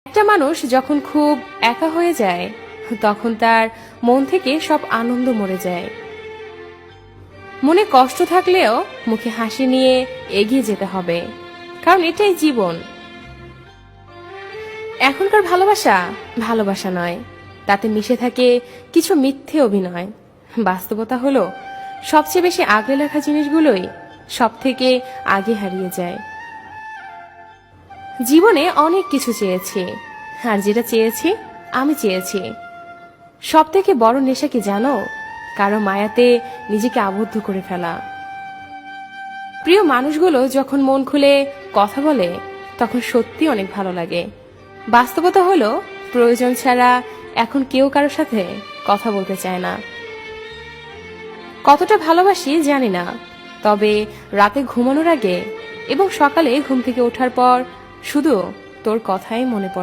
একটা মানুষ যখন খুব একা হয়ে যায় তখন তার মন থেকে সব আনন্দ মরে যায়। মনে কষ্ট থাকলেও মুখে হাসি নিয়ে এগিয়ে যেতে হবে, কারণ এটাই জীবন। এখনকার ভালোবাসা ভালোবাসা নয়, তাতে মিশে থাকে কিছু মিথ্যে অভিনয়। বাস্তবতা হলো সবচেয়ে বেশি আগলে লেখা জিনিসগুলোই সব থেকে আগে হারিয়ে যায়। জীবনে অনেক কিছু চেয়েছি, আর যেটা চেয়েছি আমি চেয়েছি। সব থেকে বড় নেশা কি জানো? কারো মায়াতে নিজেকে আবদ্ধ করে ফেলা। প্রিয় মানুষগুলো যখন মন খুলে কথা বলে তখন সত্যি অনেক ভালো লাগে। বাস্তবতা হলো প্রয়োজন ছাড়া এখন কেউ কারোর সাথে কথা বলতে চায় না। কতটা ভালোবাসি জানি না, তবে রাতে ঘুমানোর আগে এবং সকালে ঘুম থেকে ওঠার পর শুধু তোর কথাই মনে পড়ে।